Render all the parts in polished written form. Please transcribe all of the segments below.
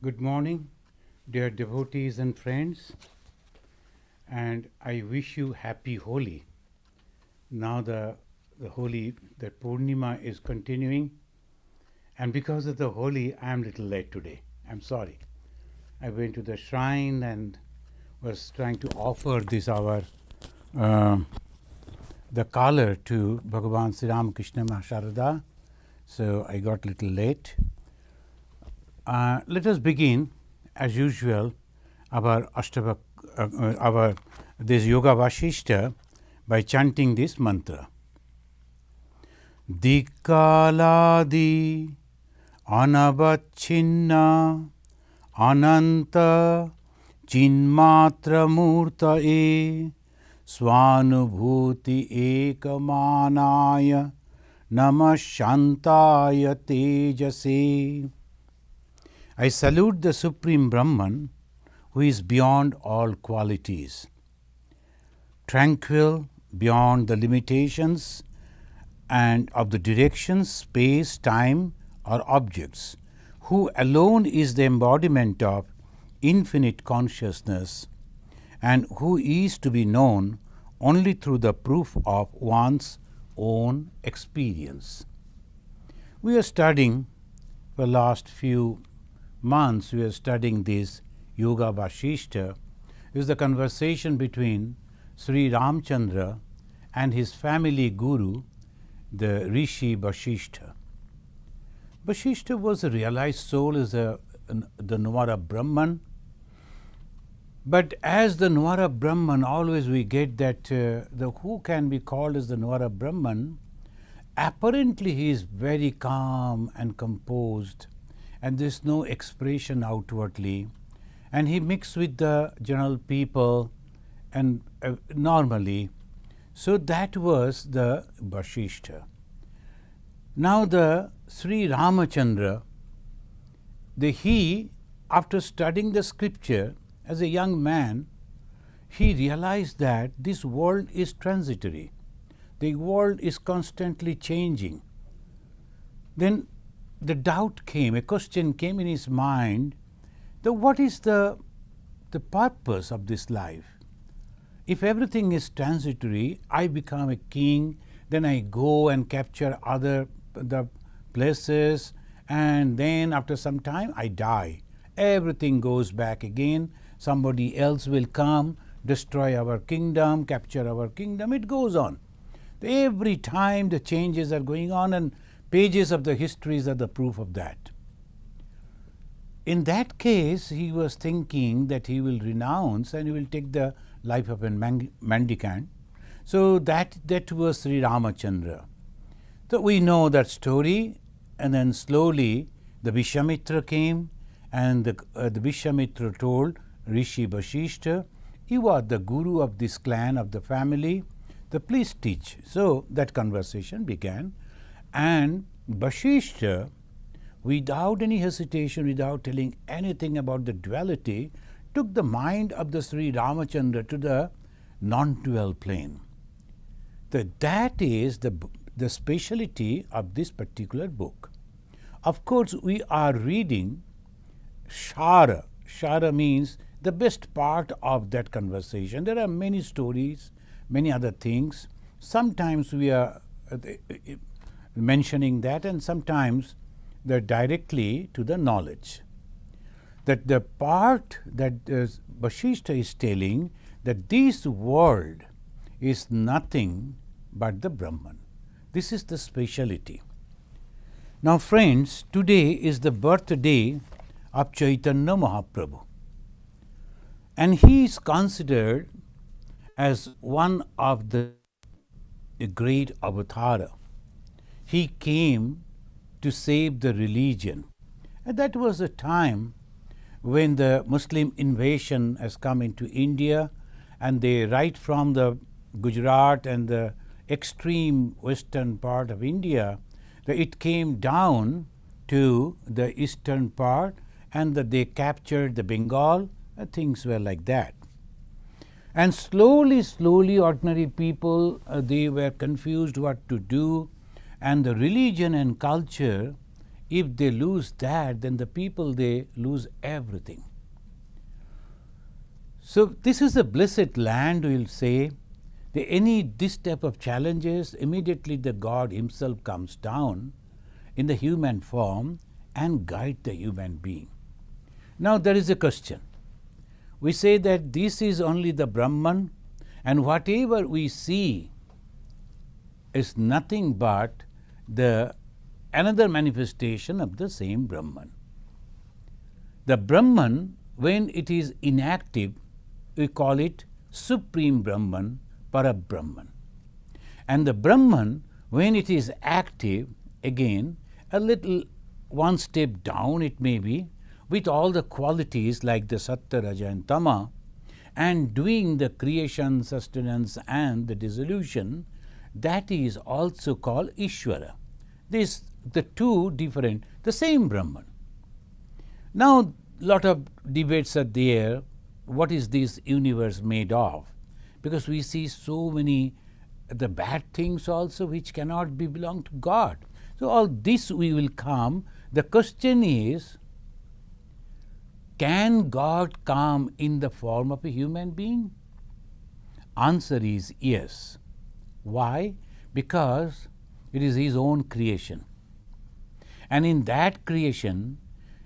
Good morning, dear devotees and friends, and I wish you happy Holi. Now the Purnima is continuing, and because of the Holi, I am a little late today. I'm sorry. I went to the shrine and was trying to offer this the collar to Bhagavan Sri Ramakrishna Mahasharada, so I got a little late. Let us begin, as usual, this Yoga Vasistha by chanting this mantra. Dikaladi anavachinna ananta chinmatra murtae swanubhuti ekamanaya namashantaya tejase. I salute the Supreme Brahman, who is beyond all qualities, tranquil beyond the limitations and of the directions, space, time, or objects, who alone is the embodiment of infinite consciousness, and who is to be known only through the proof of one's own experience. We are studying for the last few months, we are studying this Yoga Vasistha. Is the conversation between Sri Ramchandra and his family guru, the Rishi Vasistha. Vasistha was a realized soul, is the Nwara Brahman. But as the Nwara Brahman, always we get that who can be called as the Nwara Brahman, apparently he is very calm and composed, and there is no expression outwardly, and he mixed with the general people and normally. So that was the Vasistha. Now the Sri Ramachandra, after studying the scripture as a young man, he realized that this world is transitory. The world is constantly changing. Then the doubt came, a question came in his mind, that what is the purpose of this life? If everything is transitory, I become a king, then I go and capture the places, and then after some time I die. Everything goes back again. Somebody else will come, destroy our kingdom, capture our kingdom. It goes on. Every time the changes are going on, and pages of the histories are the proof of that. In that case, he was thinking that he will renounce and he will take the life of a mendicant. So that was Sri Ramachandra. So we know that story, and then slowly the Vishwamitra came, and the Vishwamitra told Rishi Vasistha, you are the guru of this clan, of the family, so please teach. So that conversation began. And Vasistha, without any hesitation, without telling anything about the duality, took the mind of the Sri Ramachandra to the non-dual plane. That is the speciality of this particular book. Of course, we are reading Shara. Shara means the best part of that conversation. There are many stories, many other things. Sometimes we are mentioning that, and sometimes they're directly to the knowledge. That the part that Vasistha is telling, that this world is nothing but the Brahman. This is the speciality. Now friends, today is the birthday of Caitanya Mahaprabhu, and he is considered as one of the great avatara. He came to save the religion. And that was a time when the Muslim invasion has come into India, and they right from the Gujarat and the extreme western part of India, it came down to the eastern part, and that they captured the Bengal. Things were like that. And slowly, ordinary people, they were confused what to do, and the religion and culture If they lose that, then the people, they lose everything. So this is a blessed land, we will say. This type of challenges, immediately the God himself comes down in the human form and guide the human being. Now there is a question. We say that this is only the Brahman, and whatever we see is nothing but another manifestation of the same Brahman. The Brahman, when it is inactive, we call it Supreme Brahman, Parabrahman. And the Brahman, when it is active, again, a little one step down it may be, with all the qualities like the Sattva, Raja and Tama, and doing the creation, sustenance and the dissolution, that is also called Ishvara. The two different, the same Brahman. Now, lot of debates are there. What is this universe made of? Because we see so many the bad things also which cannot belong to God. So all this we will come. The question is, can God come in the form of a human being? Answer is yes. Why? Because it is his own creation. And in that creation,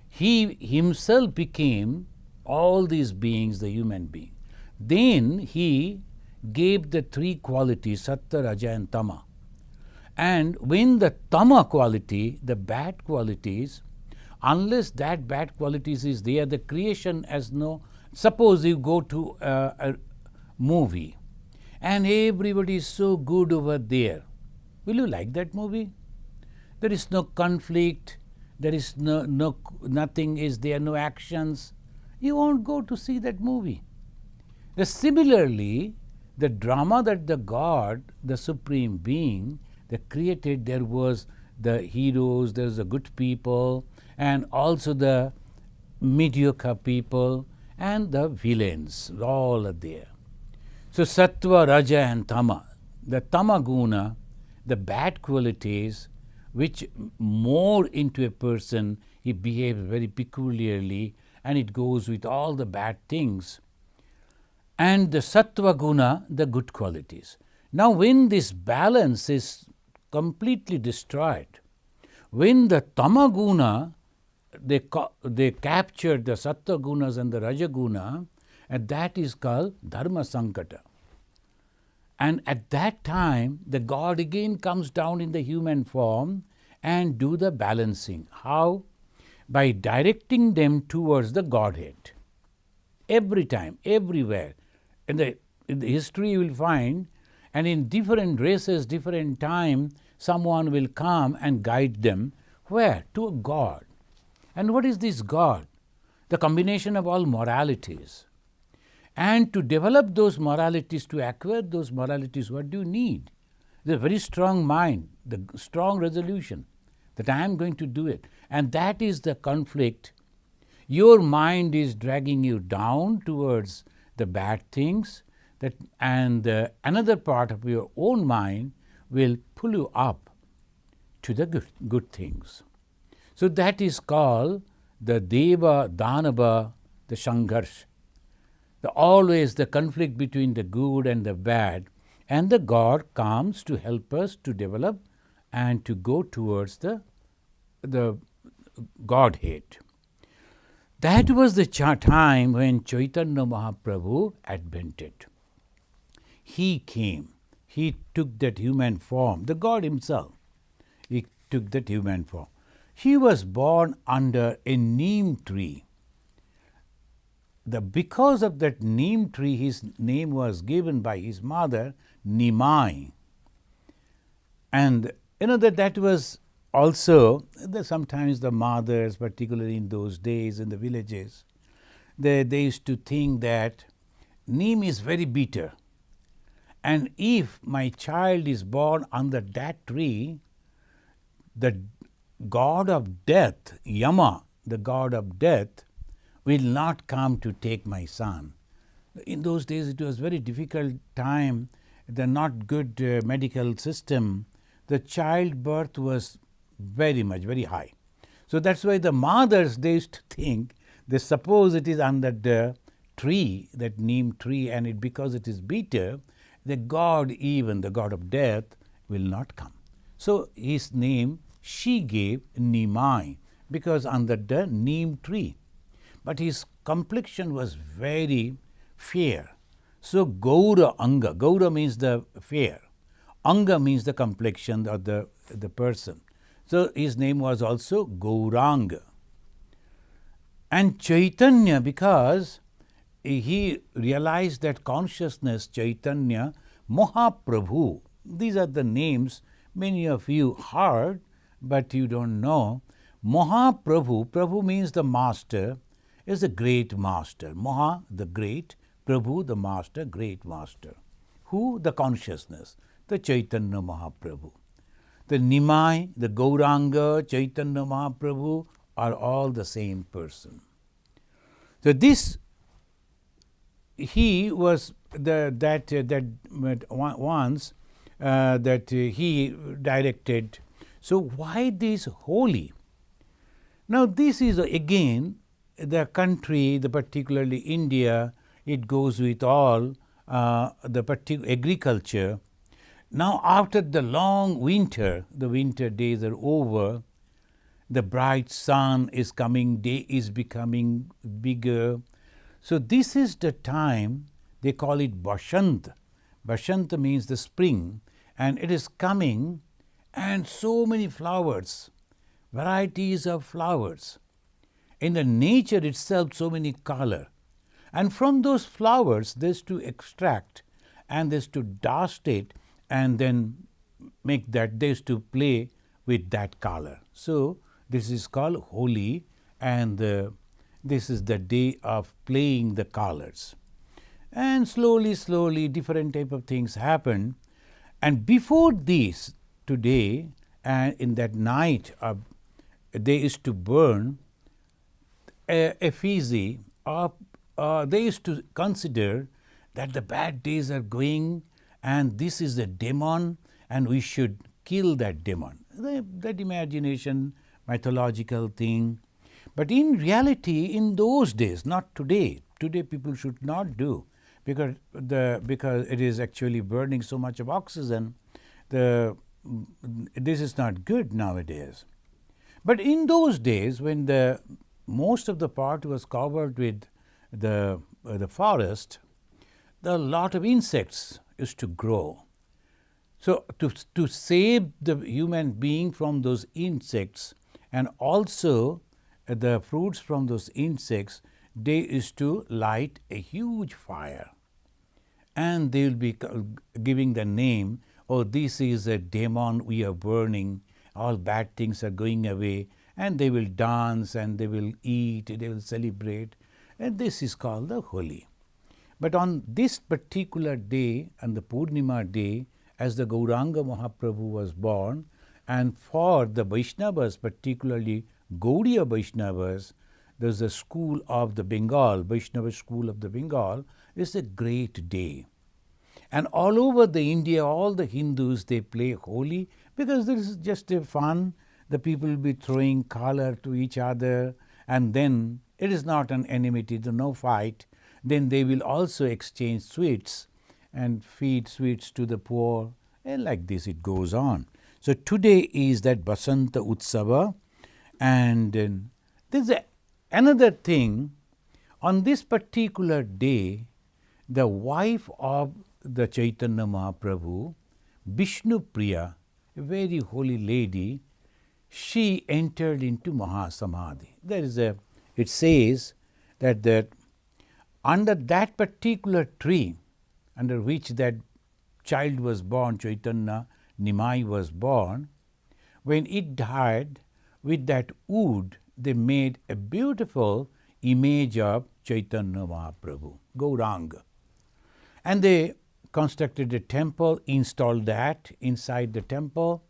he himself became all these beings, the human being. Then he gave the three qualities, Sattva, Raja and Tama. And when the Tama quality, the bad qualities, unless that bad qualities is there, the creation has no. Suppose you go to a movie and everybody is so good over there. Will you like that movie? There is no conflict, there is nothing is there, no actions. You won't go to see that movie. Similarly, the drama that the God, the Supreme Being, that created, there was the heroes, there was the good people, and also the mediocre people, and the villains, all are there. So Sattva, Raja and Tama, the Tama Guna, the bad qualities, which more into a person, he behaves very peculiarly, and it goes with all the bad things. And the Sattva Guna, the good qualities. Now when this balance is completely destroyed, when the Tama Guna, they captured the Sattva Gunas and the Raja Guna, and that is called Dharma Sankata. And at that time, the God again comes down in the human form and do the balancing. How? By directing them towards the Godhead. Every time, everywhere. In the history you will find, and in different races, different time, someone will come and guide them. Where? To a God. And what is this God? The combination of all moralities. And to develop those moralities, to acquire those moralities, what do you need? The very strong mind, the strong resolution that I am going to do it. And that is the conflict. Your mind is dragging you down towards the bad things, and another part of your own mind will pull you up to the good things. So that is called the Deva, Danava, the Sangharsh. Always the conflict between the good and the bad, and the God comes to help us to develop and to go towards the Godhead. That was the time when Caitanya Mahaprabhu advented. He came, he took that human form, the God himself, he took that human form. He was born under a neem tree. Because of that neem tree, his name was given by his mother, Nimai. And that was also, sometimes the mothers, particularly in those days in the villages, they used to think that neem is very bitter. And if my child is born under that tree, the god of death, Yama, the god of death, will not come to take my son. In those days it was very difficult time, the not good medical system. The childbirth was very high. So that's why the mothers, they used to think, they suppose it is under the tree, that neem tree, and because it is bitter, the god, even the god of death, will not come. So his name she gave Nimai, because under the neem tree. But his complexion was very fair. So Gaura Anga, Gaura means the fair, Anga means the complexion of the person. So his name was also Gauranga. And Chaitanya, because he realized that consciousness, Caitanya Mahaprabhu, these are the names many of you heard, but you don't know. Mahaprabhu, Prabhu means the master, is a great master. Maha, the great, Prabhu, the master, great master. Who? The consciousness, the Caitanya Mahaprabhu. The Nimai, the Gauranga, Caitanya Mahaprabhu are all the same person. So this, he was once that he directed. So why this holy? Now this is again the country, particularly India, it goes with all the particular agriculture. Now after the long winter, the winter days are over, the bright sun is coming, day is becoming bigger. So this is the time, they call it Bashant. Bashant means the spring, and it is coming, and so many flowers, varieties of flowers. In the nature itself, so many color. And from those flowers, there's to extract, and there's to dust it, and then make that, there's to play with that color. So this is called Holi, and this is the day of playing the colors. And slowly, slowly, different type of things happen. And before this, today, and in that night, they used to burn effigy, they used to consider that the bad days are going, and this is a demon, and we should kill that demon. That imagination, mythological thing. But in reality, in those days, not today. Today people should not do, because it is actually burning so much of oxygen. This is not good nowadays. But in those days, when most of the part was covered with the forest, a lot of insects used to grow. So to save the human being from those insects, and also the fruits from those insects, they used to light a huge fire. And they will be giving the name, oh, this is a demon we are burning, all bad things are going away, and they will dance, and they will eat, they will celebrate, and this is called the Holi. But on this particular day, on the Purnima day, as the Gauranga Mahaprabhu was born, and for the Vaishnavas, particularly Gaudiya Vaishnavas, there's a school of the Bengal, Vaishnava school of the Bengal, is a great day. And all over the India, all the Hindus, they play Holi, because this is just a fun. The people will be throwing color to each other, and then it is not an enmity, there's no fight. Then they will also exchange sweets and feed sweets to the poor, and like this it goes on. So today is that Basanta Utsava, and there's another thing. On this particular day, the wife of the Caitanya Mahaprabhu, Vishnu Priya, a very holy lady, she entered into Mahasamadhi. It says that under that particular tree, under which that child was born, Caitanya Nimai was born, when it died, with that wood, they made a beautiful image of Caitanya Mahaprabhu, Gauranga. And they constructed a temple, installed that inside the temple,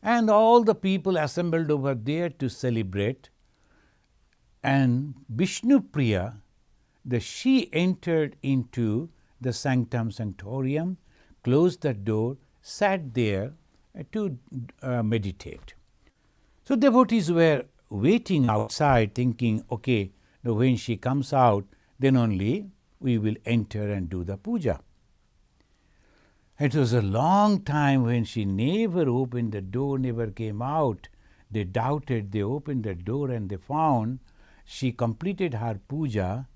and all the people assembled over there to celebrate. And Vishnu Priya, she entered into the sanctum sanctorium, closed the door, sat there to meditate. So devotees were waiting outside thinking, okay, now when she comes out, then only we will enter and do the puja. It was a long time when she never opened the door, never came out. They doubted, they opened the door and they found she completed her puja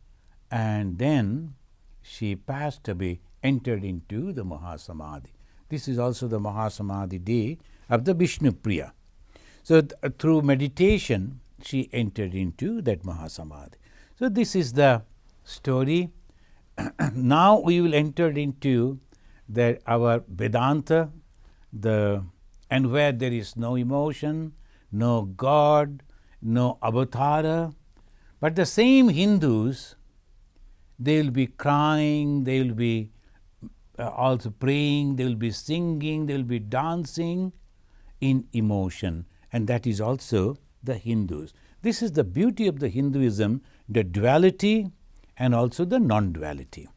and then she passed away, entered into the Mahasamadhi. This is also the Mahasamadhi day of the Vishnu Priya. So through meditation, she entered into that Mahasamadhi. So this is the story. Now we will enter into our Vedanta, and where there is no emotion, no God, no avatara. But the same Hindus, they will be crying, they will be also praying, they will be singing, they will be dancing in emotion. And that is also the Hindus. This is the beauty of the Hinduism, the duality and also the non-duality.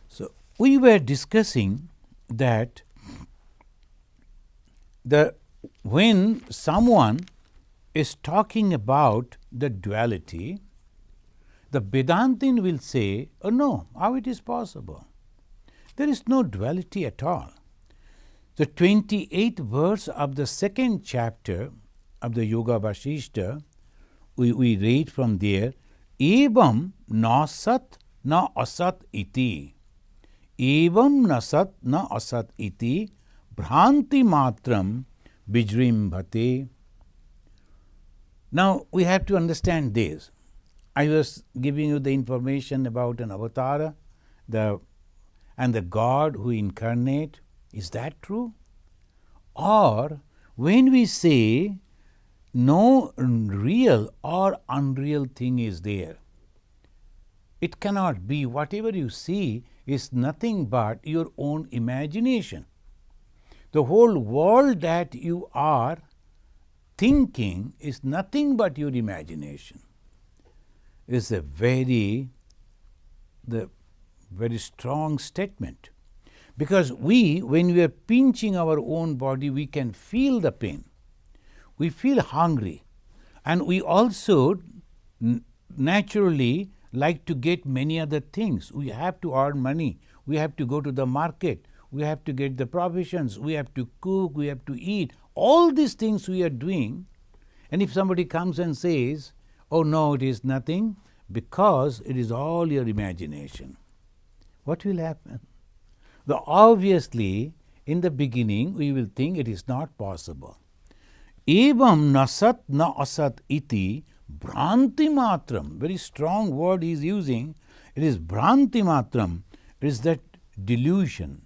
So we were discussing that when someone is talking about the duality, the Vedantin will say, oh no, how it is possible? There is no duality at all. The 28th verse of the second chapter of the Yoga Vasistha, we read from there, Evam na sat na asat iti. Evam na sat na asat iti bhranti matram vijrimbhate. Now we have to understand this. I was giving you the information about an avatara and the God who incarnate. Is that true? Or when we say no real or unreal thing is there, it cannot be. Whatever you see is nothing but your own imagination. The whole world that you are thinking is nothing but your imagination. It's a very strong statement. Because when we are pinching our own body, we can feel the pain. We feel hungry. And we also naturally like to get many other things. We have to earn money. We have to go to the market. We have to get the provisions. We have to cook. We have to eat. All these things we are doing. And if somebody comes and says, oh no, it is nothing, because it is all your imagination, what will happen? Though obviously, in the beginning, we will think it is not possible. Evam nasat na asat iti bhranti matram. Very strong word he is using. It is bhranti matram. It is that delusion.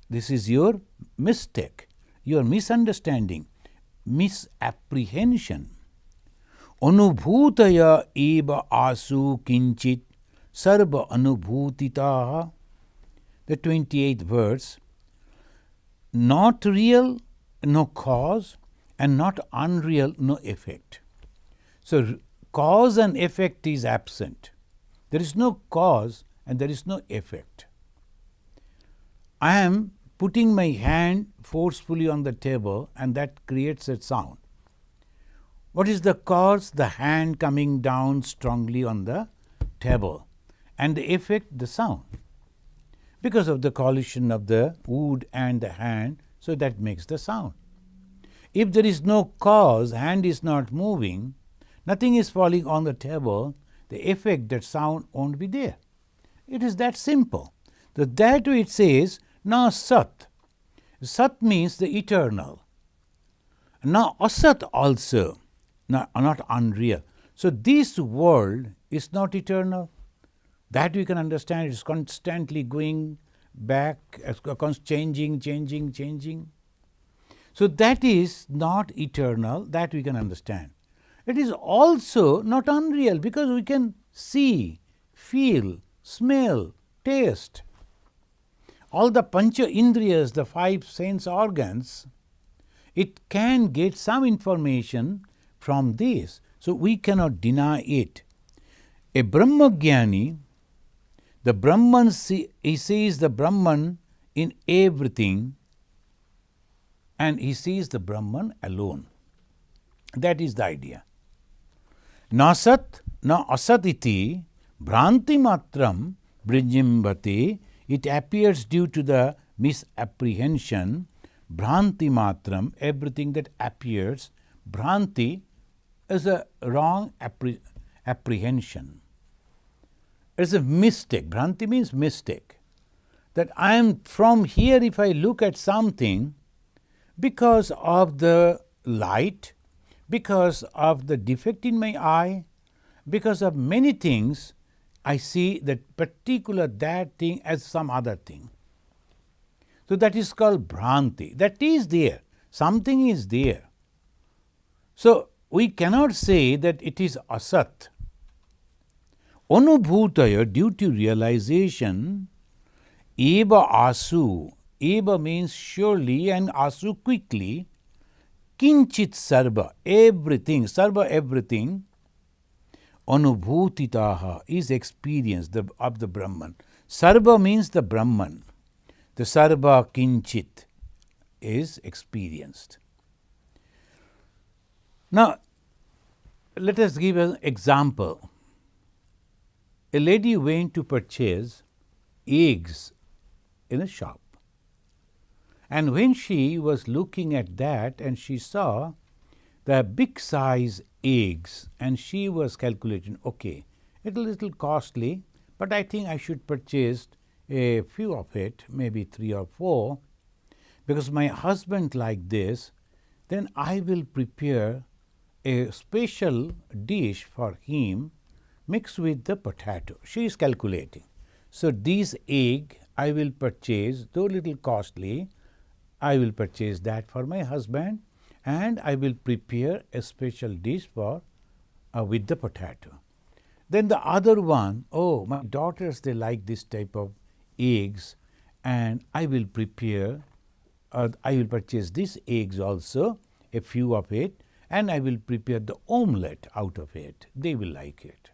This is your mistake, your misunderstanding, misapprehension. Anubhutaya eva asu kinchit sarva anubhutitaha. The 28th verse, not real, no cause, and not unreal, no effect. So cause and effect is absent. There is no cause and there is no effect. I am putting my hand forcefully on the table and that creates a sound. What is the cause? The hand coming down strongly on the table. And the effect, the sound. Because of the collision of the wood and the hand, so that makes the sound. If there is no cause, hand is not moving, nothing is falling on the table, the effect, that sound won't be there. It is that simple. So that way it says, na sat. Sat means the eternal. Na asat also, not unreal. So this world is not eternal. That we can understand. It is constantly going back, changing. So that is not eternal. That we can understand. It is also not unreal because we can see, feel, smell, taste. All the pancha indriyas, the 5 sense organs, it can get some information from this. So we cannot deny it. A Brahmagyani, the Brahman, he sees the Brahman in everything and he sees the Brahman alone. That is the idea. Nasat na asatiti bhranti matram brinjimbate. It appears due to the misapprehension. Bhranti matram, everything that appears. Bhranti is a wrong apprehension. It's a mistake. Bhranti means mistake. That I am from here, if I look at something, because of the light, because of the defect in my eye, because of many things, I see that particular that thing as some other thing. So that is called Bhranti. That is there. Something is there. So we cannot say that it is asat. Anubhutaya, due to realization, eva asu. Eva means surely and asu quickly. Kinchit sarva, everything, sarva everything. Anubhutitaha is experience of the Brahman. Sarva means the Brahman. The sarva kinchit is experienced. Now, let us give an example. A lady went to purchase eggs in a shop. And when she was looking at that and she saw the big size eggs and she was calculating, okay, it's a little costly, but I think I should purchase a few of it, maybe 3 or 4, because my husband like this, then I will prepare a special dish for him mixed with the potato. She is calculating. So these egg I will purchase, though little costly, I will purchase that for my husband and I will prepare a special dish for with the potato. Then the other one, oh, my daughters, they like this type of eggs and I will prepare, I will purchase these eggs also, a few of it, and I will prepare the omelette out of it. They will like it.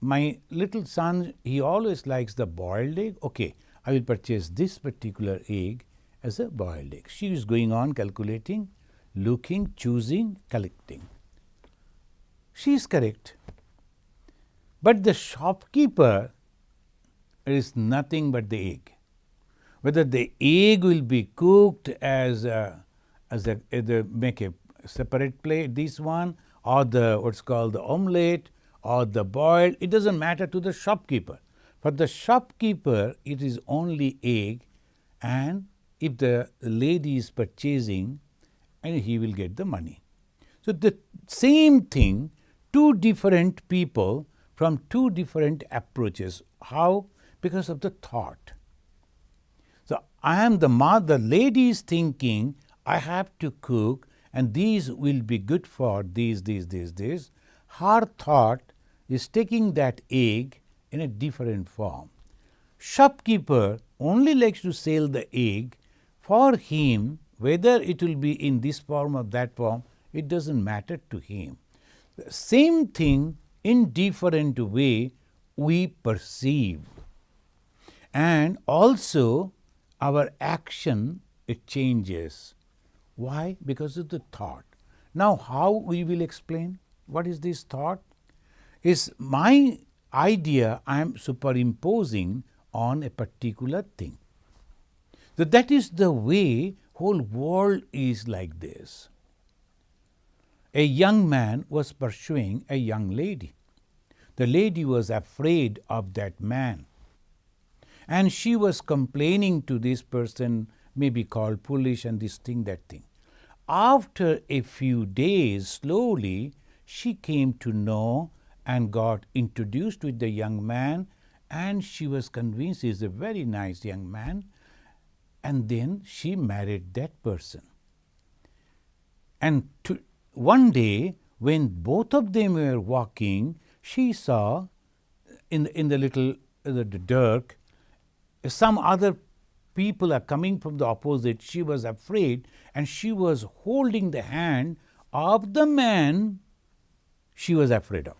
My little son, he always likes the boiled egg. Okay, I will purchase this particular egg as a boiled egg. She is going on calculating, looking, choosing, collecting. She is correct. But the shopkeeper is nothing but the egg. Whether the egg will be cooked as make a separate plate, this one, or the what's called the omelette, or the boiled, it doesn't matter to the shopkeeper. For the shopkeeper, it is only egg, and if the lady is purchasing, and he will get the money. So the same thing, two different people from two different approaches. How? Because of the thought. So I am the lady is thinking, I have to cook and these will be good for these. Her thought is taking that egg in a different form. Shopkeeper only likes to sell the egg. For him, whether it will be in this form or that form, it doesn't matter to him. The same thing in different way we perceive. And also our action, it changes. Why? Because of the thought. Now how we will explain? What is this thought? Is my idea I am superimposing on a particular thing. So that is the way whole world is like this. A young man was pursuing a young lady. The lady was afraid of that man. And she was complaining to this person, maybe called foolish and this thing, that thing. After a few days, slowly, she came to know and got introduced with the young man, and she was convinced he is a very nice young man, and then she married that person. And one day, when both of them were walking, she saw in the dark, some other people are coming from the opposite. She was afraid and she was holding the hand of the man she was afraid of.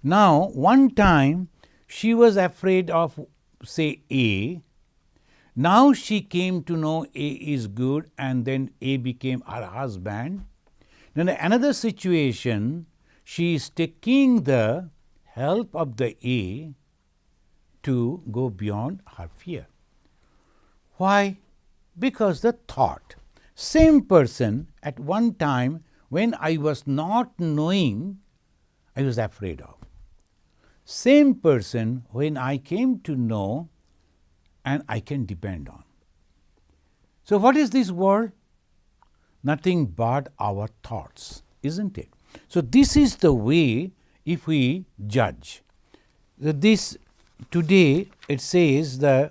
Now, one time she was afraid of, say, A. Now she came to know A is good and then A became her husband. In another situation, she is taking the help of the A to go beyond her fear. Why? Because the thought, same person at one time when I was not knowing, I was afraid of. Same person when I came to know and I can depend on. So what is this world? Nothing but our thoughts, isn't it? So this is the way if we judge. This today it says the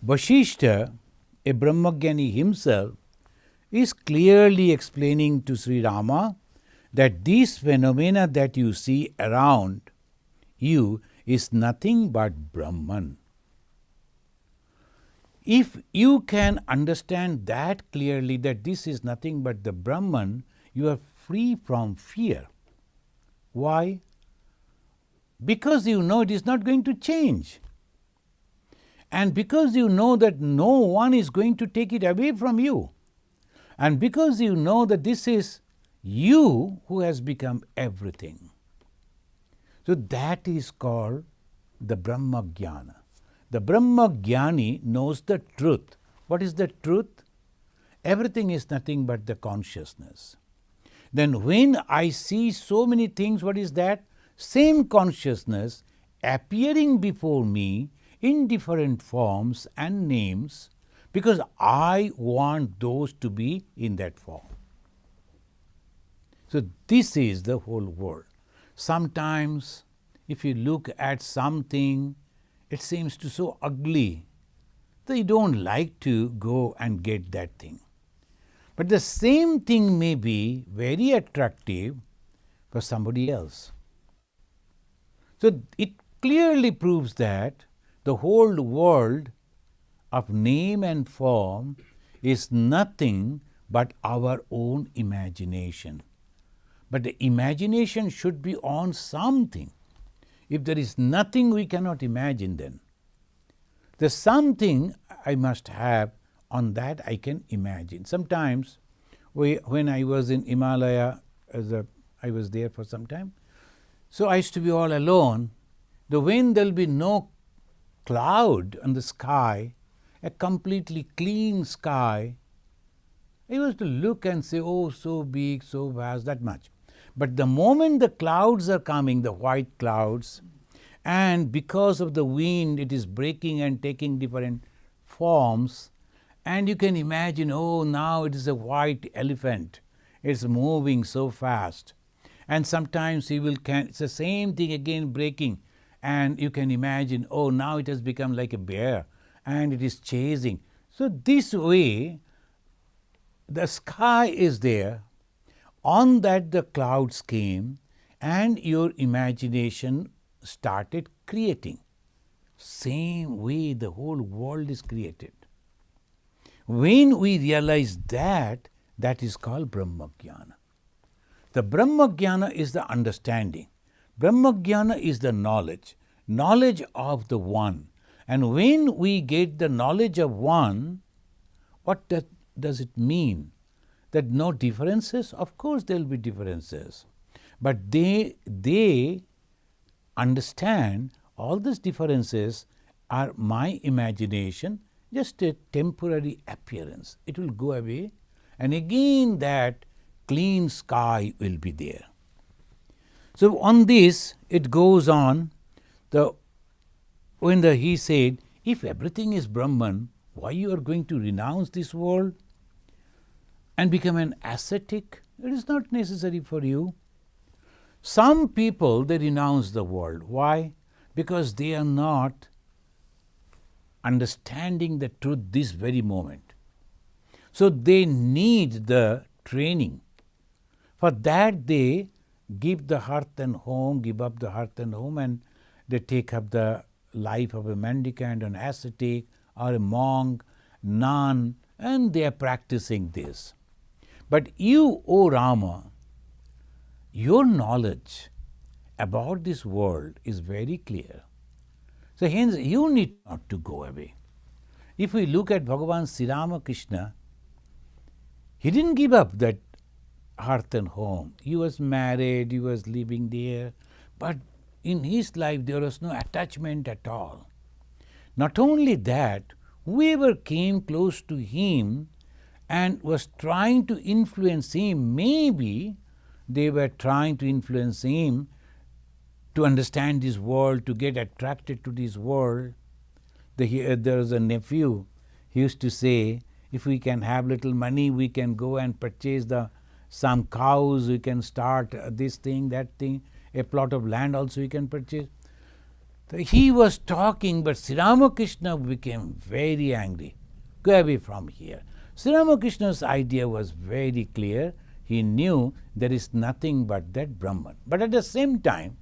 Vasistha, a Brahmagyani himself, is clearly explaining to Sri Rama that this phenomena that you see around you is nothing but Brahman. If you can understand that clearly, that this is nothing but the Brahman, you are free from fear. Why? Because you know it is not going to change. And because you know that no one is going to take it away from you. And because you know that this is you who has become everything. So that is called the Brahmagyana. The Brahmagyani knows the truth. What is the truth? Everything is nothing but the consciousness. Then when I see so many things, what is that? Same consciousness appearing before me in different forms and names, because I want those to be in that form. So this is the whole world. Sometimes if you look at something, it seems to so ugly that you don't like to go and get that thing. But the same thing may be very attractive for somebody else. So it clearly proves that the whole world of name and form is nothing but our own imagination. But the imagination should be on something. If there is nothing we cannot imagine, then there's something I must have, on that I can imagine. Sometimes when I was in Himalaya, I was there for some time, so I used to be all alone. When there will be no cloud on the sky, a completely clean sky, I was to look and say, oh, so big, so vast, that much. But the moment the clouds are coming, the white clouds, and because of the wind it is breaking and taking different forms, and you can imagine, oh, now it is a white elephant, it's moving so fast. And sometimes it's the same thing again breaking, and you can imagine, oh, now it has become like a bear and it is chasing. So this way the sky is there, on that the clouds came and your imagination started creating. Same way the whole world is created. When we realize that, that is called Brahmagyana. The Brahmagyana is the understanding. Brahmagyana is the knowledge of the One. And when we get the knowledge of One, what does it mean? That no differences? Of course there will be differences. But they understand all these differences are my imagination, just a temporary appearance. It will go away, and again that clean sky will be there. So on this it goes on. He said, if everything is Brahman, why you are going to renounce this world and become an ascetic? It is not necessary for you. Some people, they renounce the world. Why? Because they are not understanding the truth this very moment. So they need the training. For that they give the hearth and home, give up the hearth and home, and they take up the life of a mendicant, an ascetic, or a monk, nun, and they are practicing this. But you, O Rama, your knowledge about this world is very clear. So hence you need not to go away. If we look at Bhagavan Sri Rama Krishna, he didn't give up that hearth and home. He was married, he was living there, but in his life there was no attachment at all. Not only that, whoever came close to him and was trying to influence him, maybe they were trying to influence him to understand this world, to get attracted to this world. There was a nephew, he used to say, if we can have little money, we can go and purchase some cows, we can start this thing, that thing, a plot of land also we can purchase. So he was talking, but Sri Ramakrishna became very angry. Go away from here. Sri Ramakrishna's idea was very clear. He knew there is nothing but that Brahman. But at the same time,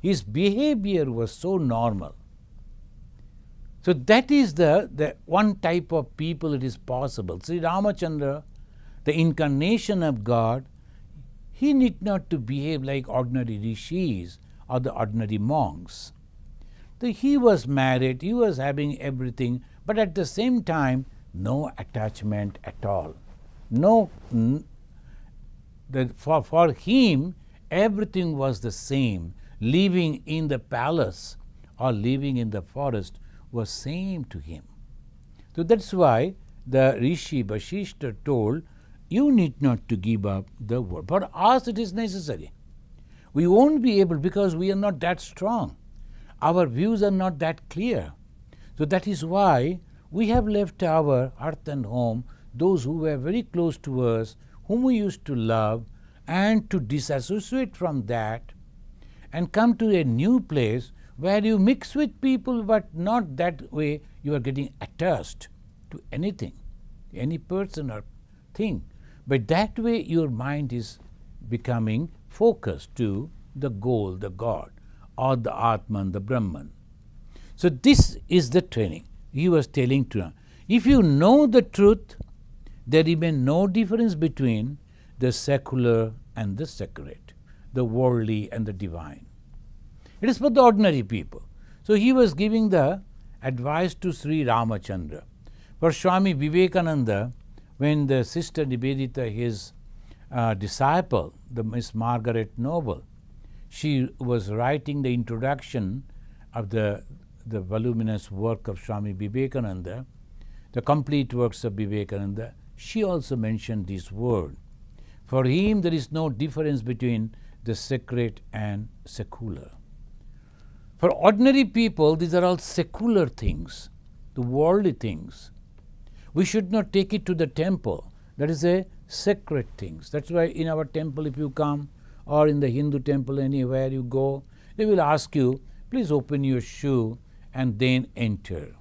his behavior was so normal. So that is the one type of people it is possible. Sri Ramachandra, the incarnation of God, he need not to behave like ordinary rishis or the ordinary monks. So he was married, he was having everything, but at the same time, no attachment at all. For him, everything was the same. Living in the palace or living in the forest was same to him. So that's why the Rishi Vasistha told, you need not to give up the world. For us it is necessary. We won't be able because we are not that strong. Our views are not that clear. So that is why we have left our hearth and home, those who were very close to us, whom we used to love, and to disassociate from that and come to a new place where you mix with people, but not that way you are getting attached to anything, any person or thing. But that way your mind is becoming focused to the goal, the God, or the Atman, the Brahman. So this is the training. He was telling to them, if you know the truth, there remains no difference between the secular and the sacred, the worldly and the divine. It is for the ordinary people. So he was giving the advice to Sri Ramachandra. For Swami Vivekananda, when the sister Nivedita, his disciple, the Miss Margaret Noble, she was writing the introduction of the voluminous work of Swami Vivekananda, the complete works of Vivekananda, she also mentioned this word. For him, there is no difference between the sacred and secular. For ordinary people, these are all secular things, the worldly things. We should not take it to the temple. That is a sacred things. That's why in our temple, if you come, or in the Hindu temple, anywhere you go, they will ask you, please open your shoe and then enter.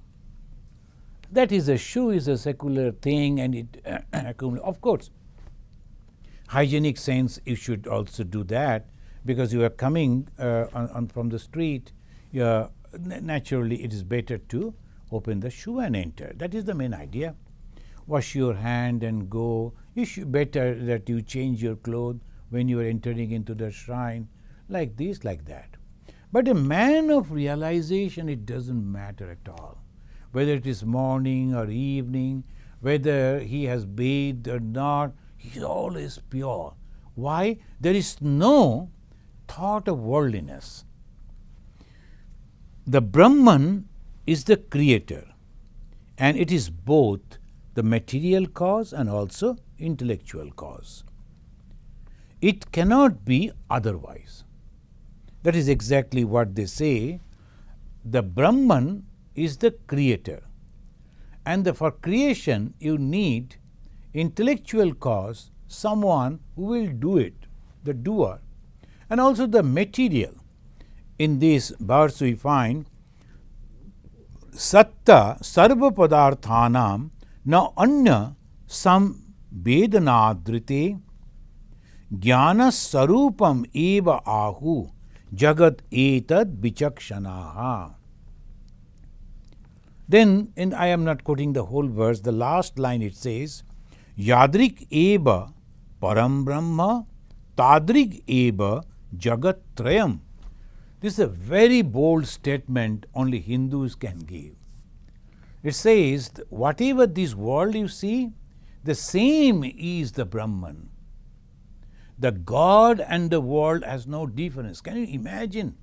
That is, a shoe is a secular thing, and it of course, hygienic sense, you should also do that, because you are coming from the street. Naturally, it is better to open the shoe and enter. That is the main idea. Wash your hand and go. Better that you change your clothes when you are entering into the shrine, like this, like that. But a man of realization, it doesn't matter at all. Whether it is morning or evening, whether he has bathed or not, he is always pure. Why? There is no thought of worldliness. The Brahman is the creator, and it is both the material cause and also intellectual cause. It cannot be otherwise. That is exactly what they say. The Brahman is the creator, and for creation you need intellectual cause, someone who will do it, the doer, and also the material. In this verse we find Satta sarva padarthanam na anya samvedanadrite jnana sarupam eva ahu jagat etad vichakshanaha. Then, and I am not quoting the whole verse, the last line it says, Yadrik eva param brahma tadrik eva jagat trayam. This is a very bold statement only Hindus can give. It says, whatever this world you see, the same is the Brahman. The God and the world has no difference. Can you imagine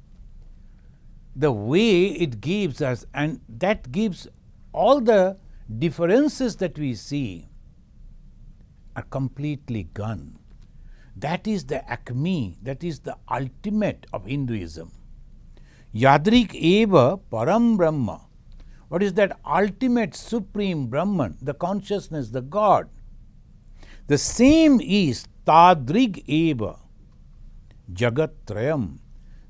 the way it gives us, and that gives all the differences that we see are completely gone. That is the acme, that is the ultimate of Hinduism. Yadrik eva param brahma. What is that ultimate supreme Brahman, the consciousness, the God? The same is tadrig eva jagat trayam.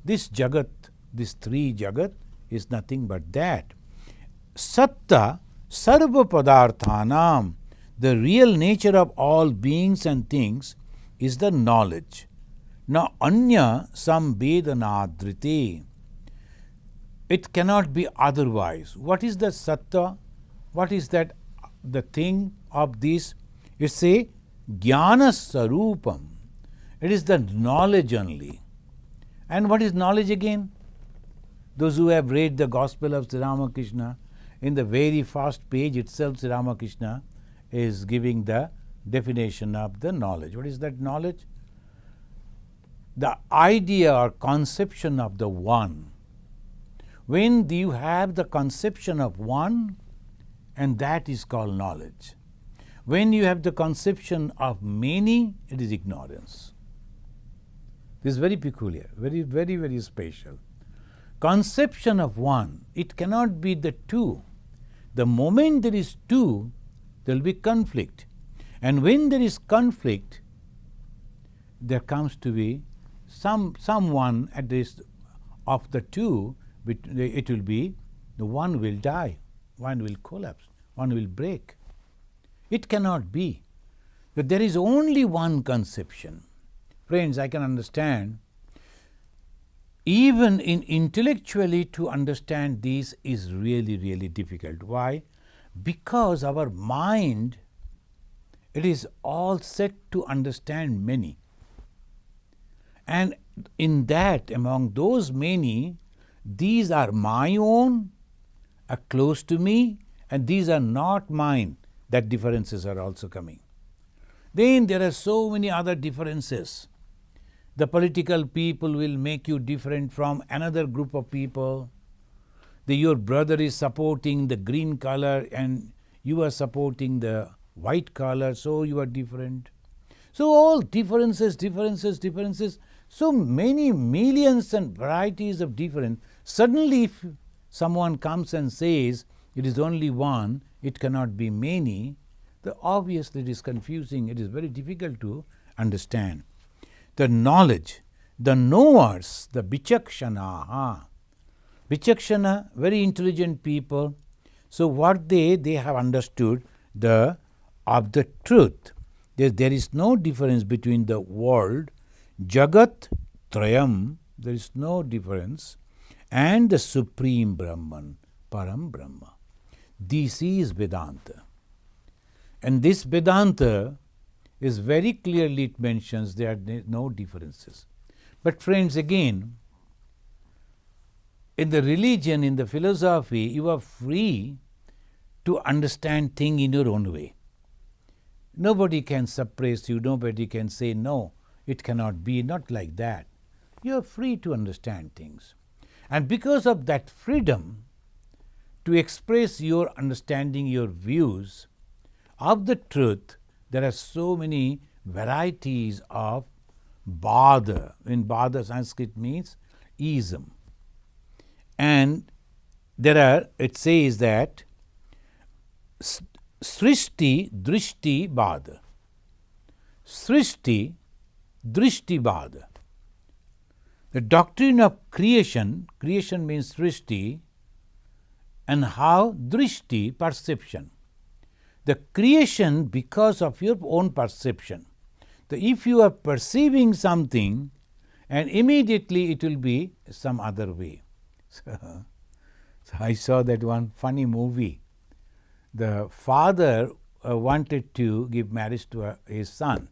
This jagat, this three jagat is nothing but that. Satta sarva padarthanam. The real nature of all beings and things is the knowledge. Na anya samvedanadrite. It cannot be otherwise. What is the satta? What is that, the thing of this? It's a jnana sarupam. It is the knowledge only. And what is knowledge again? Those who have read the Gospel of Sri Ramakrishna, in the very first page itself, Sri Ramakrishna is giving the definition of the knowledge. What is that knowledge? The idea or conception of the one. When you have the conception of one, and that is called knowledge. When you have the conception of many, it is ignorance. This is very peculiar, very, very, very special. Conception of one, it cannot be the two. The moment there is two, there will be conflict. And when there is conflict, there comes to be someone at least of the two, it will be the one will die, one will collapse, one will break. It cannot be. But there is only one conception. Friends, I can understand, even in intellectually to understand this is really, really difficult. Why? Because our mind, it is all set to understand many. And in that, among those many, these are my own, are close to me, and these are not mine. That differences are also coming. Then there are so many other differences. The political people will make you different from another group of people. Your brother is supporting the green color and you are supporting the white color, so you are different. So all differences. So many millions and varieties of difference. Suddenly if someone comes and says it is only one, it cannot be many, then obviously it is confusing, it is very difficult to understand. The knowledge, the knowers, the bichakshana. Bichakshana, very intelligent people. So what they have understood of the truth. There is no difference between the world, Jagat Trayam, there is no difference, and the Supreme Brahman, Param Brahma. This is Vedanta. And this Vedanta is very clearly, it mentions there are no differences. But friends, again, in the religion, in the philosophy, you are free to understand things in your own way. Nobody can suppress you, nobody can say no, it cannot be, not like that. You are free to understand things. And because of that freedom to express your understanding, your views of the truth, there are so many varieties of Bada. In Bada, Sanskrit means ism. And it says that Srishti Drishti Bada. Srishti Drishti Bada. The doctrine of creation means Srishti, and how Drishti, perception. The creation because of your own perception. If you are perceiving something, and immediately it will be some other way. So I saw that one funny movie. The father wanted to give marriage to his son.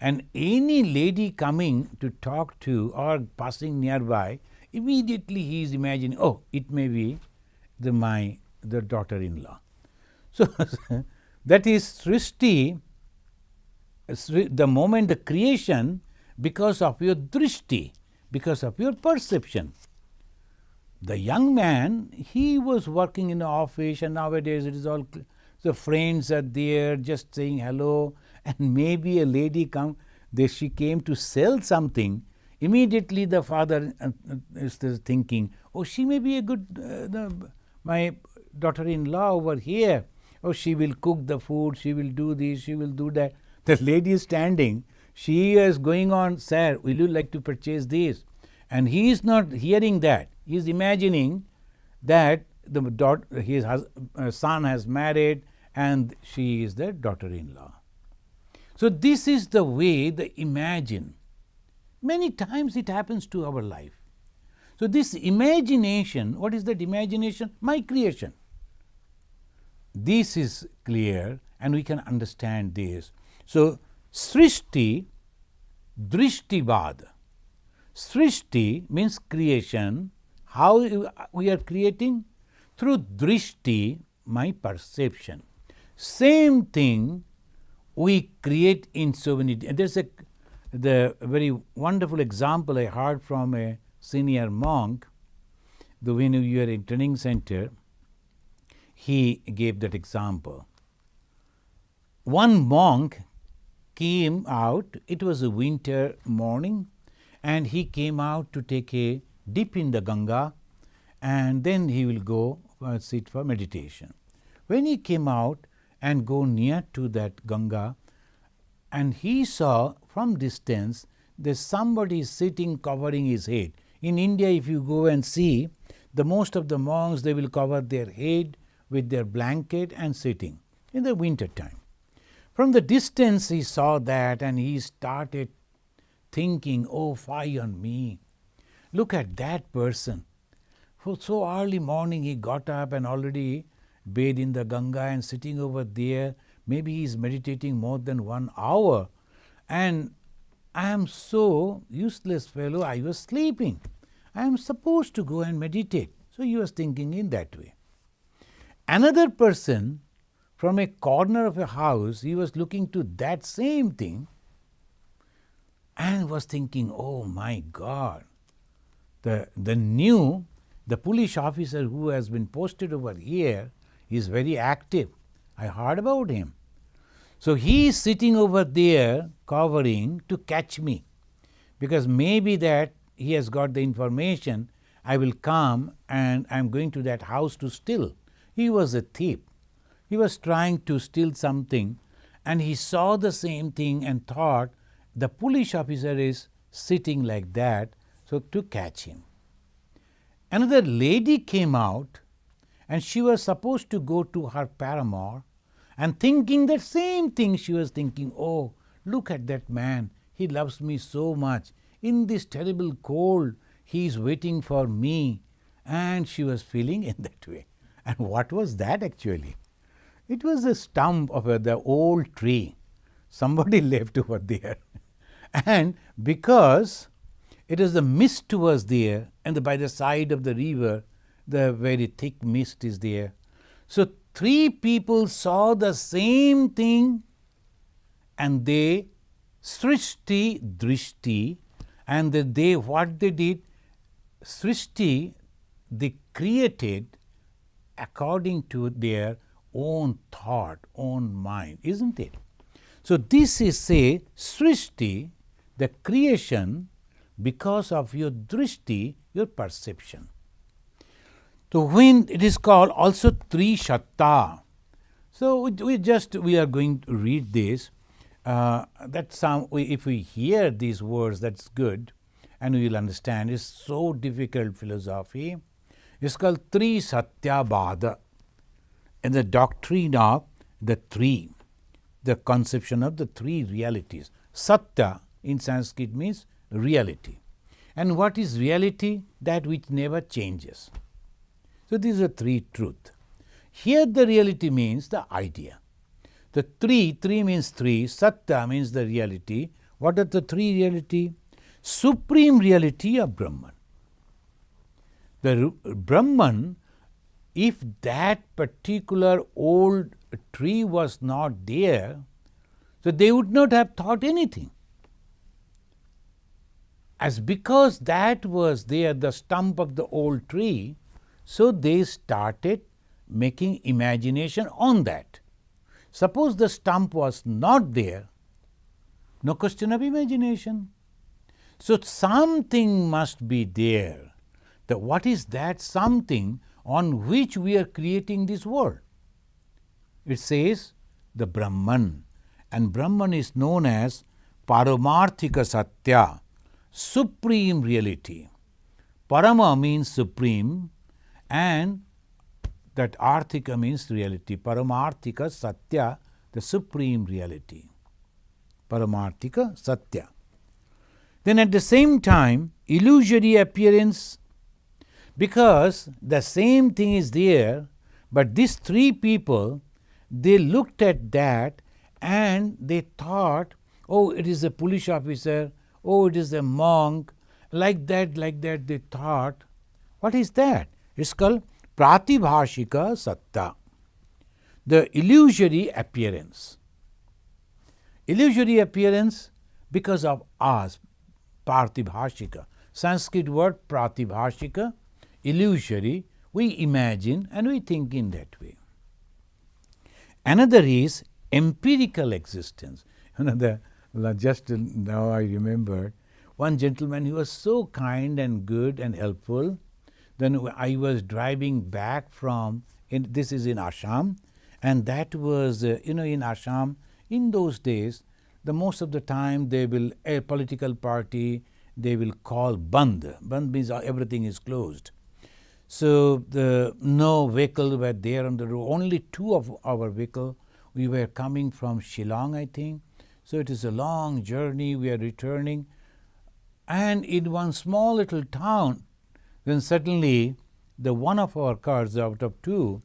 And any lady coming to talk to or passing nearby, immediately he is imagining, oh, it may be the daughter-in-law. So that is Srishti the moment, the creation, because of your drishti, because of your perception. The young man, he was working in the office, and nowadays it is all, the friends are there just saying hello, and maybe a lady she came to sell something. Immediately the father is thinking, oh, she may be a good, my daughter-in-law over here. Oh, she will cook the food, she will do this, she will do that. The lady is standing, she is going on, sir, will you like to purchase this? And he is not hearing that. He is imagining that his son has married and she is the daughter-in-law. So this is the way they imagine. Many times it happens to our life. So this imagination, what is that imagination? My creation. This is clear and we can understand this. So srishti, drishtibad. Srishti means creation. How we are creating? Through drishti, my perception. Same thing we create in so many. There's the very wonderful example I heard from a senior monk. When you are in training center, he gave that example. One monk came out, it was a winter morning, and he came out to take a dip in the Ganga, and then he will go sit for meditation. When he came out and go near to that Ganga, and he saw from distance there's somebody sitting covering his head. In India, if you go and see, the most of the monks, they will cover their head with their blanket and sitting in the winter time. From the distance he saw that and he started thinking, oh, fie on me. Look at that person. For so early morning he got up and already bathed in the Ganga and sitting over there. Maybe he is meditating more than 1 hour. And I am so useless fellow, I was sleeping. I am supposed to go and meditate. So he was thinking in that way. Another person from a corner of a house, he was looking to that same thing and was thinking, oh my God, the police officer who has been posted over here is very active. I heard about him. So he is sitting over there covering to catch me, because maybe that he has got the information, I will come and I am going to that house to steal. He was a thief. He was trying to steal something and he saw the same thing and thought the police officer is sitting like that, so to catch him. Another lady came out and she was supposed to go to her paramour, and thinking the same thing she was thinking, oh, look at that man, he loves me so much. In this terrible cold, he is waiting for me. And she was feeling in that way. And what was that actually? It was a stump of the old tree. Somebody left over there. And because it is the mist was there, and by the side of the river, the very thick mist is there. So 3 people saw the same thing, and they srishti drishti, and they what they did, srishti, they created according to their own thought, own mind, isn't it? So this is say srishti, the creation because of your drishti, your perception. So when it is called also Tri-shatta. So we are going to read this. If we hear these words, that's good, and we will understand. It's so difficult philosophy. It's called Tri-satyabhada, and the doctrine of the 3, the conception of the 3 realities. Satya in Sanskrit means reality. And what is reality? That which never changes. So these are 3 truths. Here the reality means the idea. The 3 means 3, Satya means the reality. What are the 3 reality? Supreme reality of Brahman. The Brahman, if that particular old tree was not there, So they would not have thought anything. As because that was there, the stump of the old tree, so they started making imagination on that. Suppose the stump was not there, no question of imagination. So something must be there. What is that something on which we are creating this world? It says the Brahman, and Brahman is known as Paramarthika Satya, supreme reality. Parama means supreme, and that Arthika means reality. Paramarthika Satya, the supreme reality. Paramarthika Satya. Then at the same time, illusory appearance, because the same thing is there, but these three people, they looked at that and they thought, oh, it is a police officer, oh, it is a monk, like that they thought. What is that? It's called Pratibhashika Satta, the illusory appearance. Illusory appearance because of us, Pratibhashika. Sanskrit word Pratibhashika, illusory, we imagine and we think in that way. Another is empirical existence. Just now I remembered one gentleman, he was so kind and good and helpful. Then I was driving back from, this is in Assam, and that was, in Assam, in those days, the most of the time they will, a political party, they will call Band. Band means everything is closed. So no vehicle were there on the road, only two of our vehicle. We were coming from Shillong, I think. So it is a long journey, we are returning. And in one small little town, then suddenly the one of our cars out of two,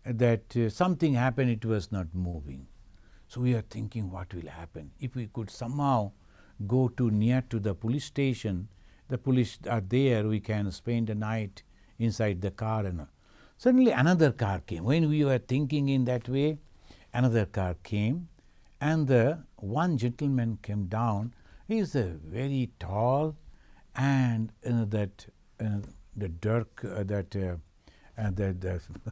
that something happened, it was not moving. So we are thinking what will happen. If we could somehow go near to the police station, the police are there, we can spend the night inside the car. And suddenly another car came. When we were thinking in that way, another car came, and the one gentleman came down. He is a very tall and the dark,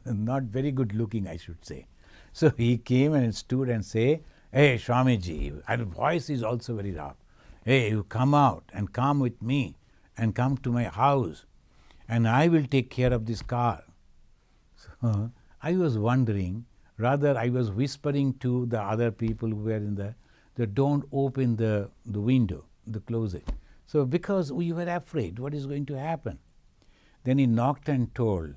not very good looking, I should say. So he came and stood and say, "Hey, Swamiji," our voice is also very rough. "Hey, you come out and come with me and come to my house, and I will take care of this car." So I was wondering, rather I was whispering to the other people who were in the don't open the window, the closet. So because we were afraid what is going to happen. Then he knocked and told,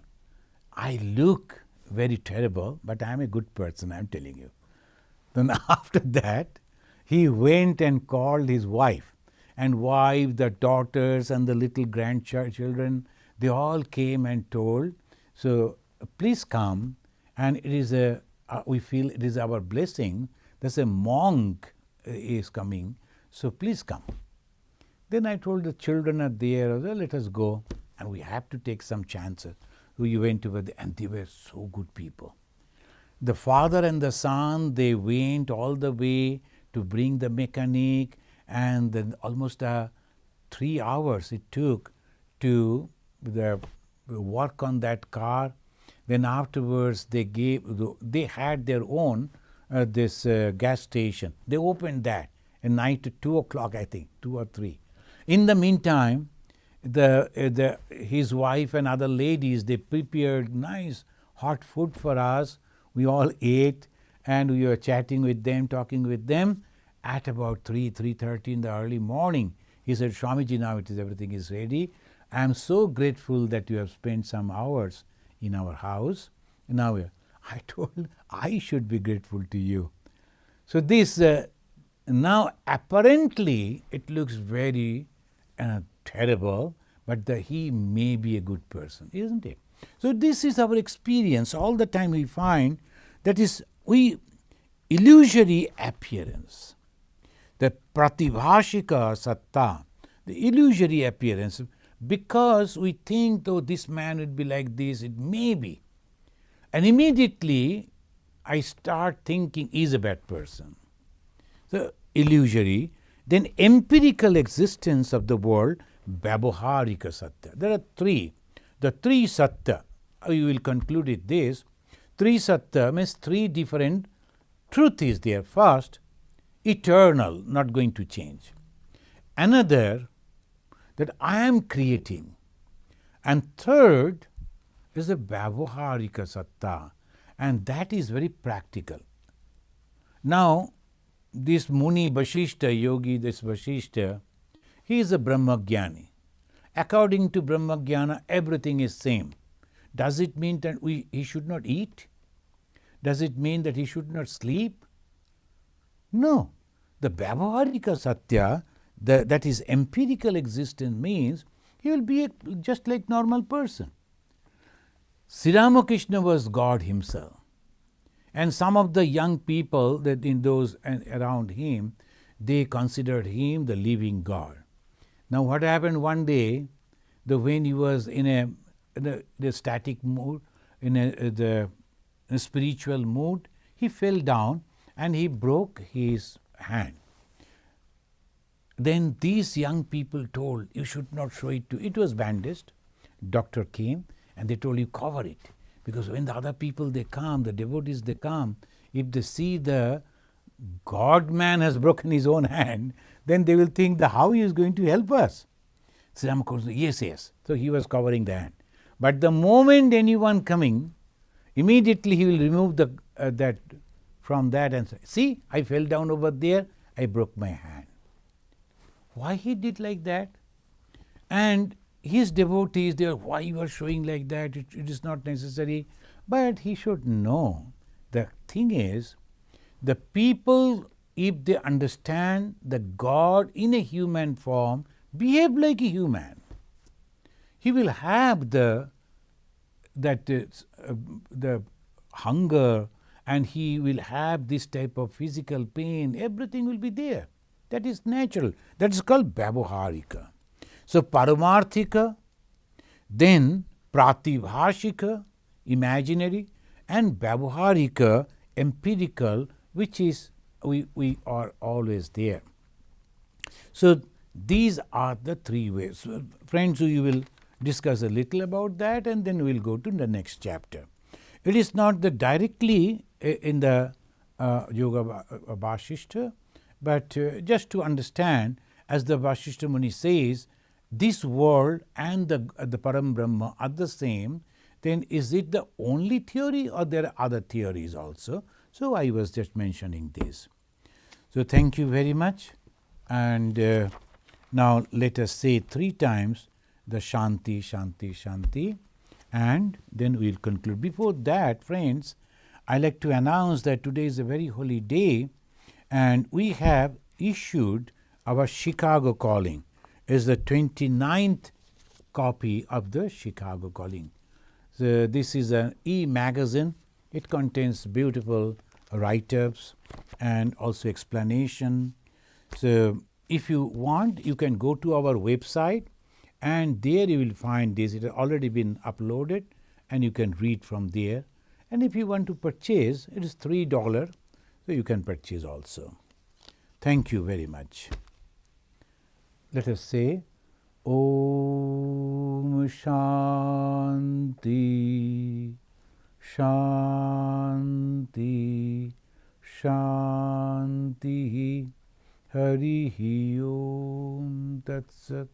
"I look very terrible, but I am a good person, I am telling you." Then after that, he went and called his wife, the daughters and the little grandchildren, they all came and told, "So please come, and it is we feel it is our blessing. There's a monk is coming, so please come." Then I told the children are there, "Well, let us go, and we have to take some chances." We went over there, and they were so good people. The father and the son, they went all the way to bring the mechanic, and then almost 3 hours it took to work on that car. Then afterwards they had their own this gas station. They opened that at night at 2 o'clock, I think, 2 or 3. In the meantime, his wife and other ladies, they prepared nice hot food for us. We all ate, and we were chatting with them, talking with them. At about 3:30 in the early morning, he said, "Swamiji, now everything is ready. I am so grateful that you have spent some hours in our house." Now I told, I should be grateful to you. So this now apparently it looks very terrible, but he may be a good person, isn't it? So this is our experience. All the time we find that is illusory appearance, the pratibhashika satta, the illusory appearance, because we think, though this man would be like this, it may be. And immediately I start thinking, he's a bad person. the illusory, then empirical existence of the world, Vyavaharika Satya. There are three. The three Satya, we will conclude with this. Three Satya means three different truth is there. First, eternal, not going to change. Another, that I am creating. And third is the Vyavaharika Satta, and that is very practical. Now, this Muni Vasistha, yogi, this Vasistha, he is a Brahmagyani. According to Brahmagyana, everything is same. Does it mean that he should not eat? Does it mean that he should not sleep? No. The Vyavaharika Satya, that is empirical existence, means he will be just like normal person. Sri Ramakrishna was God himself. And some of the young people that in those around him, they considered him the living God. Now what happened one day, when he was in a static mood, in a spiritual mood, he fell down and he broke his hand. Then these young people told, you should not show it to, it was bandaged. Doctor came and they told you cover it. Because when the other people they come, the devotees they come, if they see the God man has broken his own hand, then they will think that how he is going to help us. Sri Ramakrishna, yes. So he was covering the hand. But the moment anyone coming, immediately he will remove that from that and say, see, I fell down over there, I broke my hand. Why he did like that? And his devotees, they are, why you are showing like that? It is not necessary. But he should know. The thing is, the people, if they understand the God in a human form, behave like a human. He will have the hunger, and he will have this type of physical pain. Everything will be there. That is natural. That is called Vyavaharika. So Paramarthika, then Pratibhashika, imaginary, and Vyavaharika, empirical, which is we are always there. So these are the three ways. So friends, we will discuss a little about that and then we will go to the next chapter. It is not directly in the Yoga Vasistha, but just to understand, as the Vasistha Muni says, this world and the Param Brahma are the same, then is it the only theory or there are other theories also? So I was just mentioning this. So thank you very much, and now let us say 3 times the Shanti, Shanti, Shanti, and then we will conclude. Before that, friends, I like to announce that today is a very holy day, and we have issued our Chicago Calling. Is the 29th copy of the Chicago Calling. So this is an e-magazine. It contains beautiful write-ups and also explanation. So if you want, you can go to our website and there you will find this. It has already been uploaded and you can read from there. And if you want to purchase, it is $3, so you can purchase also. Thank you very much. Let us say, Om Shanti, Shanti, Shanti, Harihi Om Tat Sat.